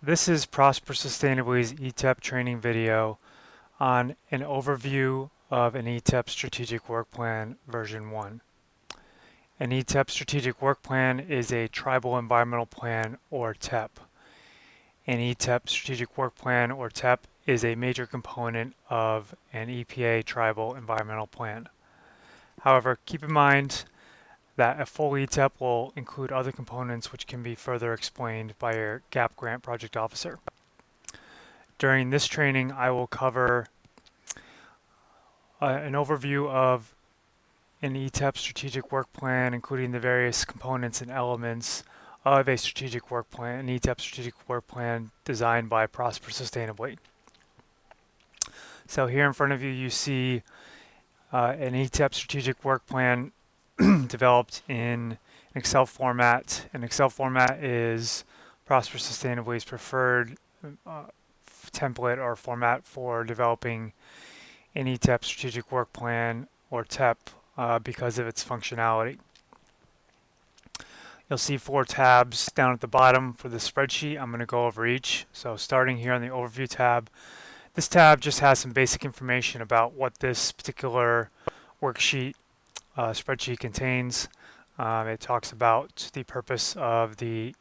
This is Prosper Sustainably's ETEP training video on an overview of an ETEP Strategic Work Plan version 1. An ETEP Strategic Work Plan is a Tribal Environmental Plan or TEP. An ETEP Strategic Work Plan or TEP is a major component of an EPA Tribal Environmental Plan. However, keep in mind that a full ETEP will include other components which can be further explained by your GAP grant project officer. During this training, I will cover an overview of an ETEP strategic work plan, including the various components and elements of a strategic work plan, an ETEP strategic work plan designed by Prosper Sustainably. So here in front of you, you see an ETEP strategic work plan developed in Excel format. An Excel format is Prosper Sustainably's preferred template or format for developing an ETEP strategic work plan or TEP because of its functionality. You'll see 4 tabs down at the bottom for the spreadsheet. I'm going to go over each. So starting here on the overview tab, this tab just has some basic information about what this particular worksheet spreadsheet contains. It talks about the purpose of the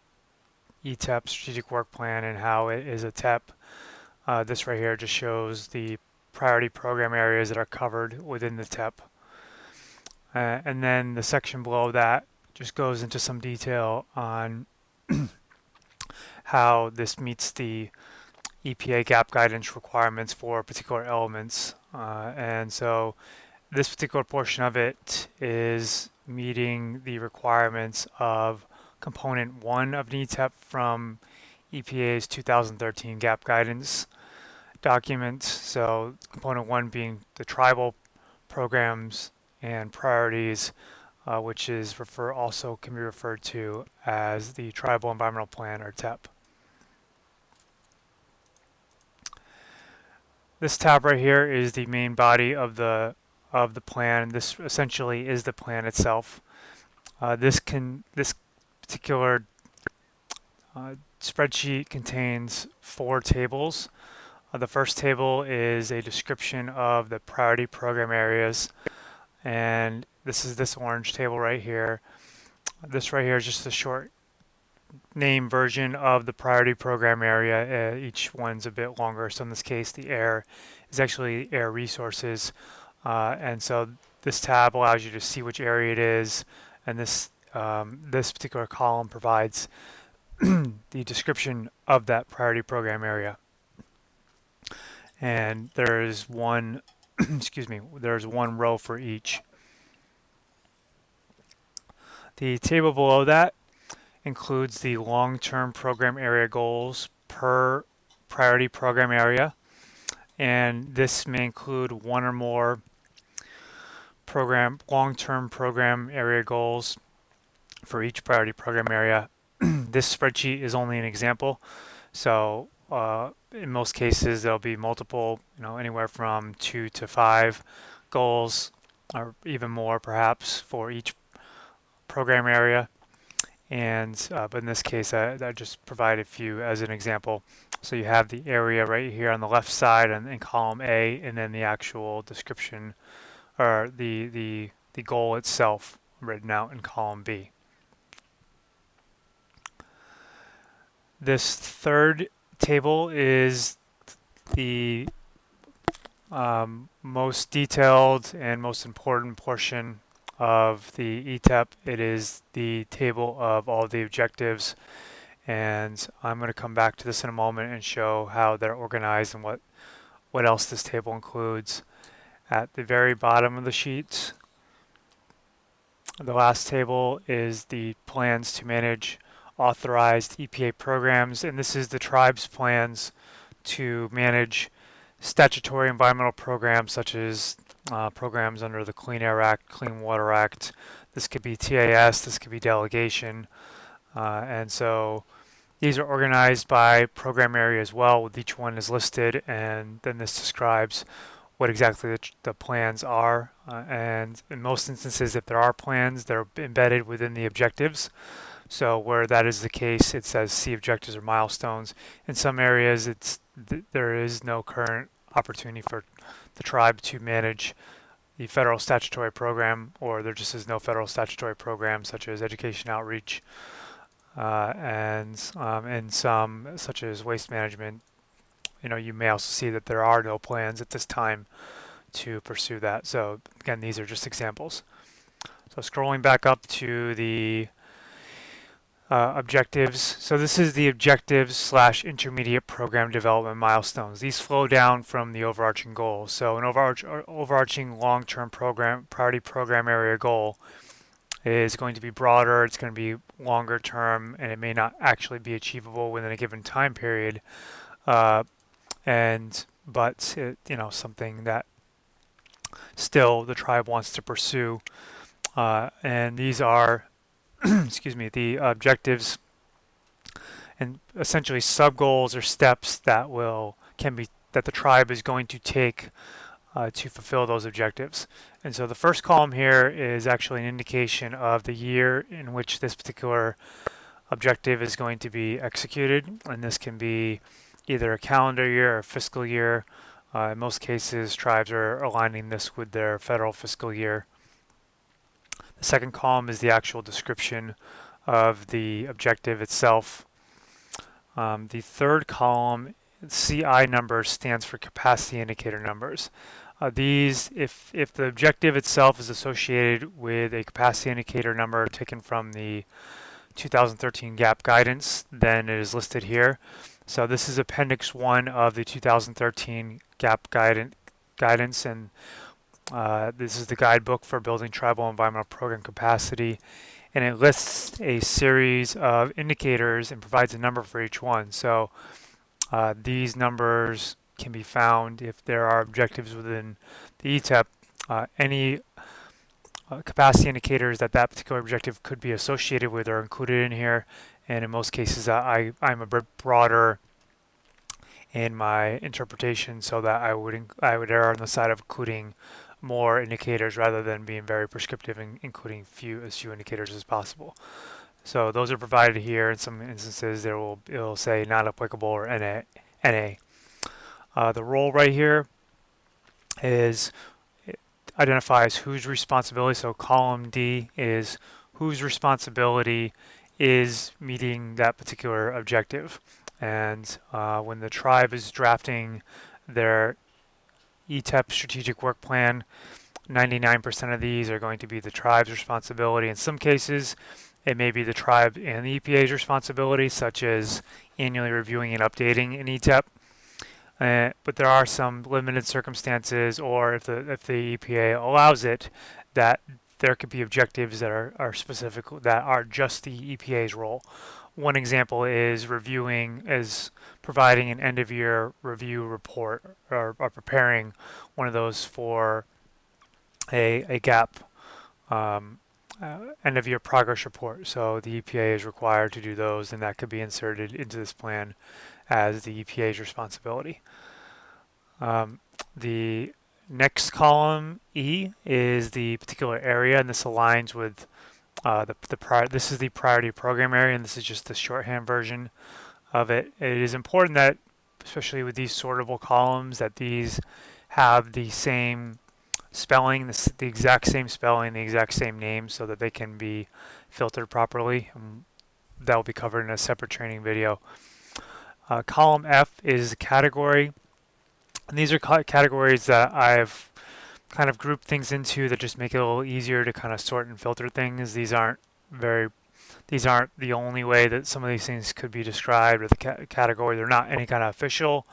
ETEP strategic work plan and how it is a TEP. This right here just shows the priority program areas that are covered within the TEP. And then the section below that just goes into some detail on how this meets the EPA gap guidance requirements for particular elements. And so this particular portion of it is meeting the requirements of component 1 of an ETEP from EPA's 2013 gap guidance document. So component 1 being the tribal programs and priorities, which is also can be referred to as the Tribal Environmental Plan or TEP. This tab right here is the main body of the plan. This essentially is the plan itself. This particular spreadsheet contains 4 tables. The first table is a description of the priority program areas, and this is this orange table right here. This right here is just a short name version of the priority program area. Each one's a bit longer, so in this case the air is actually air resources, and so this tab allows you to see which area it is, and this particular column provides the description of that priority program area. And there's one there's one row for each. The table below that includes the long-term program area goals per priority program area, and this may include one or more long-term program area goals for each priority program area. This spreadsheet is only an example, so in most cases there'll be multiple, anywhere from 2 to 5 goals, or even more perhaps, for each program area. And but in this case, I just provide a few as an example. So you have the area right here on the left side and in column A, and then the actual description or the goal itself written out in column B. This third table is the most detailed and most important portion of the ETEP. It is the table of all the objectives, and I'm going to come back to this in a moment and show how they're organized and what else this table includes. At the very bottom of the sheet, the last table is the plans to manage authorized EPA programs, and this is the tribe's plans to manage statutory environmental programs such as programs under the Clean Air Act, Clean Water Act. This could be TAS, this could be delegation, and so these are organized by program area as well, with each one is listed, and then this describes what exactly the plans are, and in most instances, if there are plans, they're embedded within the objectives. So where that is the case, it says C objectives or milestones. In some areas, there is no current opportunity for the tribe to manage the federal statutory program, or there just is no federal statutory program such as education outreach, and some such as waste management. You may also see that there are no plans at this time to pursue that. So again, these are just examples. So scrolling back up to the objectives. So this is the objectives/intermediate program development milestones. These flow down from the overarching goals. So an overarching long-term program priority program area goal is going to be broader, it's going to be longer term, and it may not actually be achievable within a given time period. But something that still the tribe wants to pursue. And these are excuse me, the objectives and essentially sub-goals or steps that the tribe is going to take to fulfill those objectives. And so the first column here is actually an indication of the year in which this particular objective is going to be executed, and this can be either a calendar year or a fiscal year. In most cases, tribes are aligning this with their federal fiscal year. The second column is the actual description of the objective itself. The third column, CI numbers, stands for capacity indicator numbers. These, if the objective itself is associated with a capacity indicator number taken from the 2013 GAP guidance, then it is listed here. So this is Appendix 1 of the 2013 GAP guidance, and this is the guidebook for building tribal environmental program capacity, and it lists a series of indicators and provides a number for each one. So these numbers can be found if there are objectives within the ETEP. Any capacity indicators that particular objective could be associated with are included in here, and in most cases I'm a bit broader in my interpretation, so that I would err on the side of including more indicators rather than being very prescriptive and including as few indicators as possible. So those are provided here. In some instances, it'll say not applicable or NA. The role right here is it identifies whose responsibility. So column D is whose responsibility is meeting that particular objective. And when the tribe is drafting their ETEP strategic work plan, 99% of these are going to be the tribe's responsibility. In some cases, it may be the tribe and the EPA's responsibility, such as annually reviewing and updating an ETEP. But there are some limited circumstances, or if the EPA allows it, that there could be objectives that are specific, that are just the EPA's role. One example is providing an end-of-year review report, or preparing one of those for a GAP end-of-year progress report. So the EPA is required to do those, and that could be inserted into this plan as the EPA's responsibility. The next column, E, is the particular area, and this aligns with this is the priority program area, and this is just the shorthand version of it. It is important that, especially with these sortable columns, that these have the same spelling, the exact same spelling, the exact same name, so that they can be filtered properly. That will be covered in a separate training video. Column F is a category, and these are categories that I've kind of grouped things into that just make it a little easier to kind of sort and filter things. These aren't the only way that some of these things could be described with a category. They're not any kind of official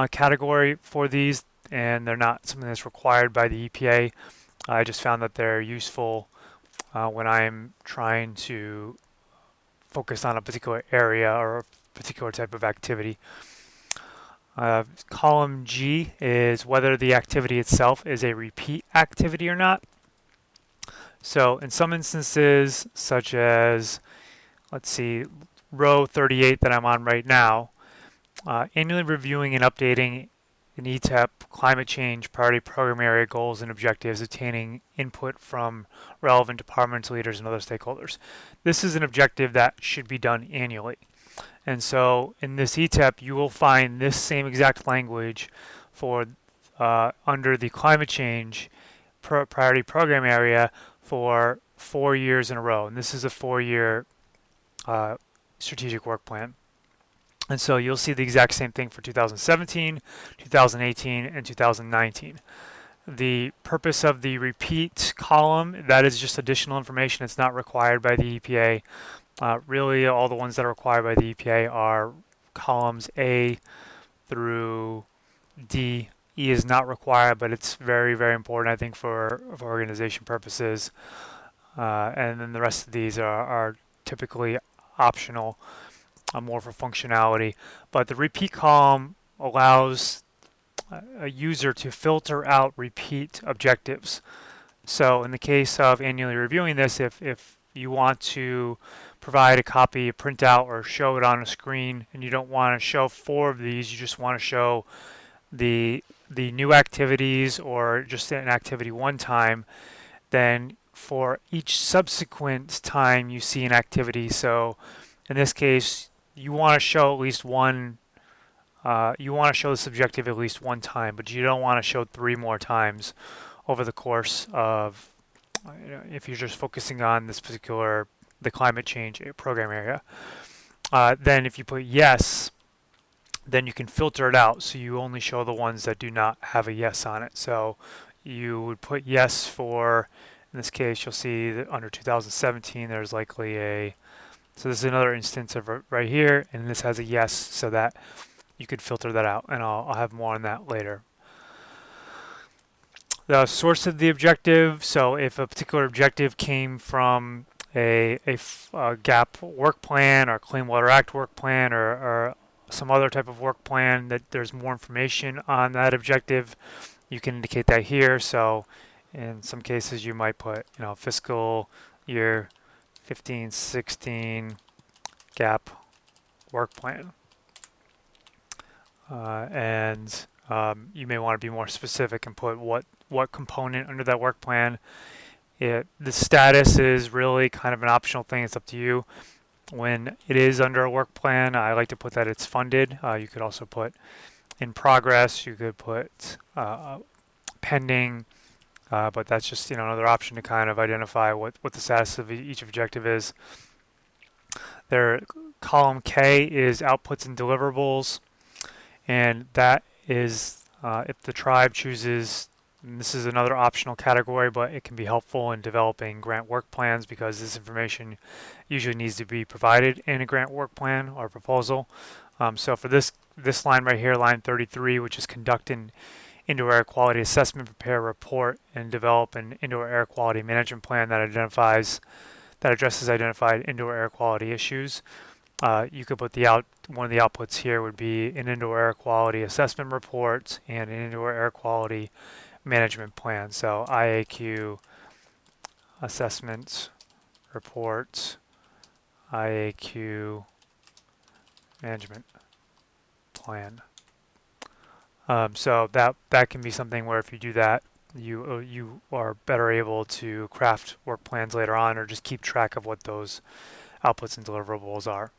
category for these, and they're not something that's required by the EPA. I just found that they're useful when I'm trying to focus on a particular area or a particular type of activity. Column G is whether the activity itself is a repeat activity or not. So in some instances, such as, let's see, row 38 that I'm on right now, annually reviewing and updating an ETEP, climate change, priority program area goals and objectives, obtaining input from relevant departments, leaders, and other stakeholders. This is an objective that should be done annually. And so in this ETEP, you will find this same exact language for under the climate change priority program area for 4 years in a row. And this is a 4-year strategic work plan. And so you'll see the exact same thing for 2017, 2018, and 2019. The purpose of the repeat column, that is just additional information. It's not required by the EPA. Really, all the ones that are required by the EPA are columns A through D. E is not required, but it's very, very important, I think, for organization purposes. And then the rest of these are typically optional, more for functionality. But the repeat column allows a user to filter out repeat objectives. So in the case of annually reviewing this, if you want to provide a copy, a printout, or show it on a screen, and you don't want to show 4 of these, you just want to show the new activities or just an activity one time, then for each subsequent time you see an activity, so in this case you want to show at least one, you want to show this objective at least one time, but you don't want to show 3 more times over the course of, if you're just focusing on this particular, the climate change program area. Then if you put yes, then you can filter it out, so you only show the ones that do not have a yes on it. So you would put yes for, in this case, you'll see that under 2017 there's likely a, so this is another instance of right here, and this has a yes, so that you could filter that out, and I'll have more on that later. The source of the objective, so if a particular objective came from a GAP work plan or Clean Water Act work plan or some other type of work plan that there's more information on that objective, you can indicate that here. So in some cases you might put, fiscal year 15-16 GAP work plan. And you may want to be more specific and put what component under that work plan. The status is really kind of an optional thing. It's up to you. When it is under a work plan, I like to put that it's funded. You could also put in progress. You could put pending, but that's just another option to kind of identify what the status of each objective is. There, column K is outputs and deliverables, and that is if the tribe chooses. And this is another optional category, but it can be helpful in developing grant work plans because this information usually needs to be provided in a grant work plan or proposal. So for this line right here, line 33, which is conduct an indoor air quality assessment, prepare a report, and develop an indoor air quality management plan that addresses identified indoor air quality issues. You could put one of the outputs here would be an indoor air quality assessment report and an indoor air quality management plan. So IAQ assessment report, IAQ management plan. So that can be something where if you do that, you are better able to craft work plans later on, or just keep track of what those outputs and deliverables are.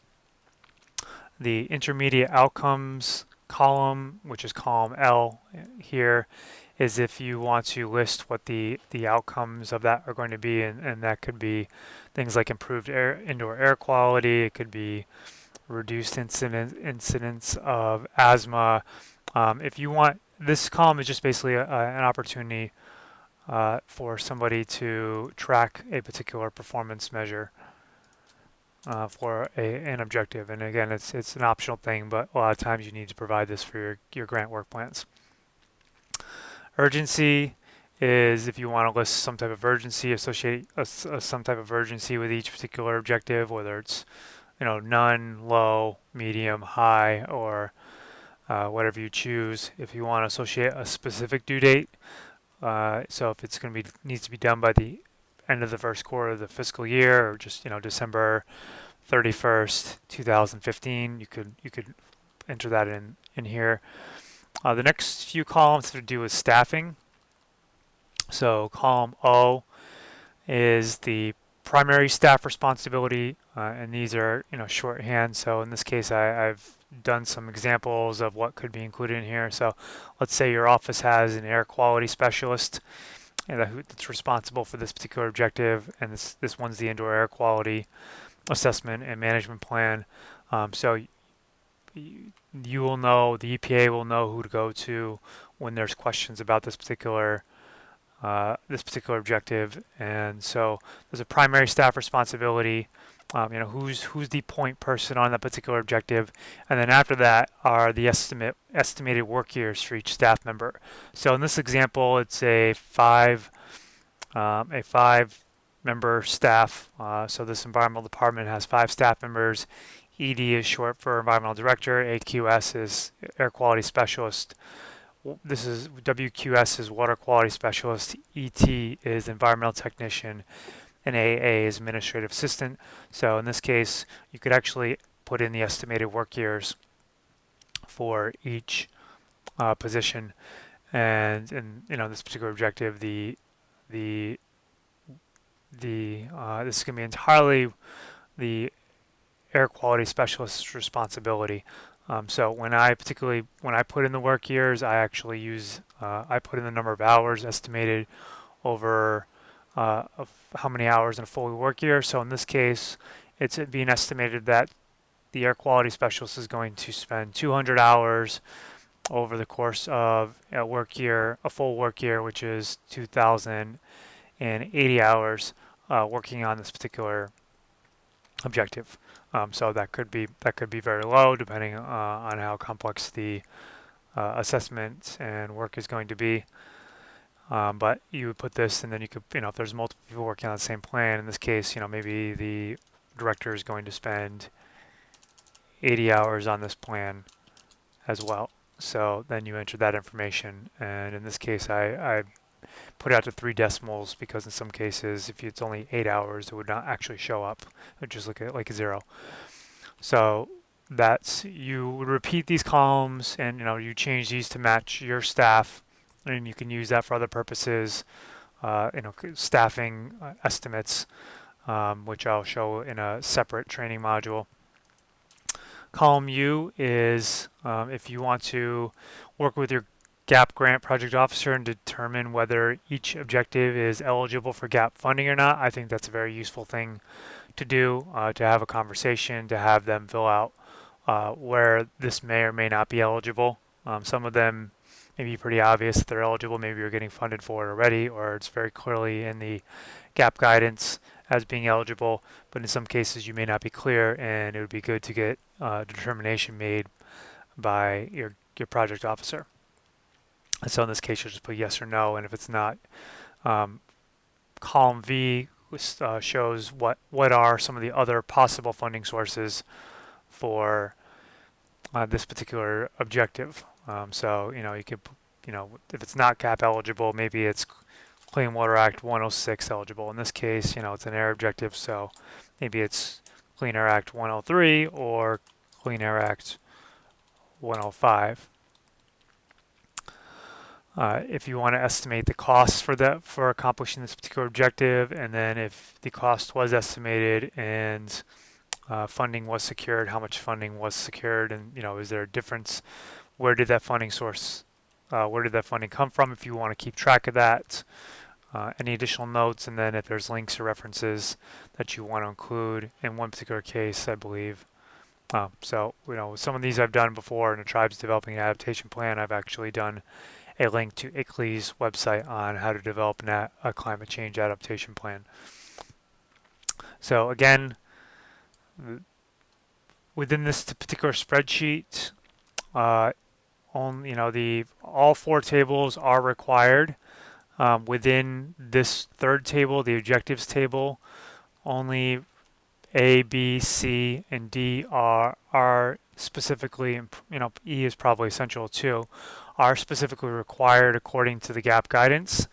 The intermediate outcomes column, which is column L here, is if you want to list what the outcomes of that are going to be, and that could be things like improved indoor air quality. It could be reduced incidence of asthma. If you want, this column is just basically an opportunity for somebody to track a particular performance measure for an objective. And again, it's an optional thing, but a lot of times you need to provide this for your grant work plans. Urgency is if you want to list some type of urgency, associate some type of urgency with each particular objective, whether it's none, low, medium, high, or whatever you choose. If you want to associate a specific due date, so if it's going to be needs to be done by the end of the first quarter of the fiscal year, or just December 31st, 2015, you could enter that in here. The next few columns have to do with staffing. So column O is the primary staff responsibility, and these are shorthand. So in this case, I've done some examples of what could be included in here. So let's say your office has an air quality specialist that's responsible for this particular objective, and this one's the indoor air quality assessment and management plan. So you will know, the EPA will know who to go to when there's questions about this particular objective. And so there's a primary staff responsibility. Who's the point person on that particular objective, and then after that are the estimated work years for each staff member. So in this example, it's a five member staff. So this environmental department has 5 staff members. ED is short for environmental director. AQS is air quality specialist. This is WQS is water quality specialist. ET is environmental technician, and AA is administrative assistant. So in this case, you could actually put in the estimated work years for each position, and in this particular objective, the this is going to be entirely the air quality specialist's responsibility. So when I put in the work years, I actually I put in the number of hours estimated over of how many hours in a full work year. So in this case, it's being estimated that the air quality specialist is going to spend 200 hours over the course of a full work year, which is 2,080 hours, working on this particular objective. So that could be very low, depending on how complex the assessment and work is going to be. But you would put this, and then you could, if there's multiple people working on the same plan, in this case, maybe the director is going to spend 80 hours on this plan as well. So then you enter that information, and in this case, I put it out to 3 decimals because in some cases, if it's only 8 hours, it would not actually show up. It would just look at like a 0. So you would repeat these columns, and you change these to match your staff, and you can use that for other purposes. Staffing estimates, which I'll show in a separate training module. Column U is if you want to work with your GAP grant project officer and determine whether each objective is eligible for GAP funding or not. I think that's a very useful thing to do, to have a conversation, to have them fill out where this may or may not be eligible. Some of them may be pretty obvious that they're eligible. Maybe you're getting funded for it already, or it's very clearly in the GAP guidance as being eligible. But in some cases, you may not be clear, and it would be good to get a determination made by your project officer. And so in this case, you'll just put yes or no, and if it's not, column V shows what are some of the other possible funding sources for this particular objective. So you could, if it's not GAP eligible, maybe it's Clean Water Act 106 eligible. In this case, it's an air objective, so maybe it's Clean Air Act 103 or Clean Air Act 105. If you want to estimate the costs for accomplishing this particular objective, and then if the cost was estimated and funding was secured, how much funding was secured, and is there a difference? Where did that funding come from? If you want to keep track of that, any additional notes, and then if there's links or references that you want to include in one particular case, I believe. So some of these I've done before in a tribe's developing an adaptation plan. I've actually done a link to ICLEI's website on how to develop a climate change adaptation plan. So again, within this particular spreadsheet, all 4 tables are required. Within this 3rd table, the objectives table, only A, B, C, and D are specifically, E is probably essential too, are specifically required according to the GAP guidance.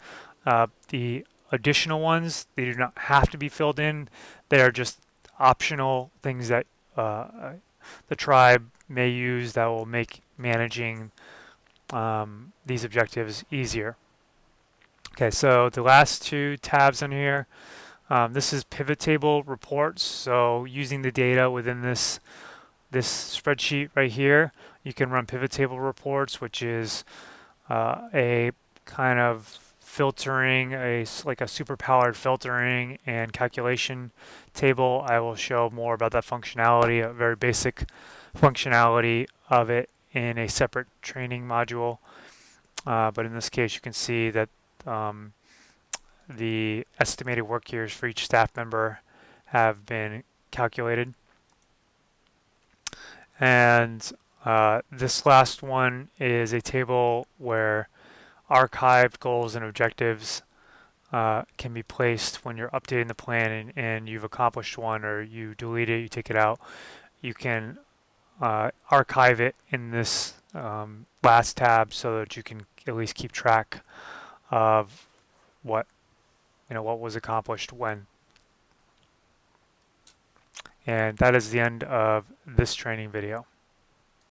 The additional ones, they do not have to be filled in. They are just optional things that the tribe may use that will make managing these objectives easier. Okay, so the last two tabs on here, this is pivot table reports. So using the data within this spreadsheet right here, you can run pivot table reports, which is a kind of filtering, like a super powered filtering and calculation table. I will show more about that functionality, a very basic functionality of it in a separate training module. But in this case, you can see that um, the estimated work years for each staff member have been calculated. And this last one is a table where archived goals and objectives can be placed when you're updating the plan and you've accomplished one, or you delete it, you take it out. You can archive it in this last tab so that you can at least keep track of what what was accomplished when. And that is the end of this training video.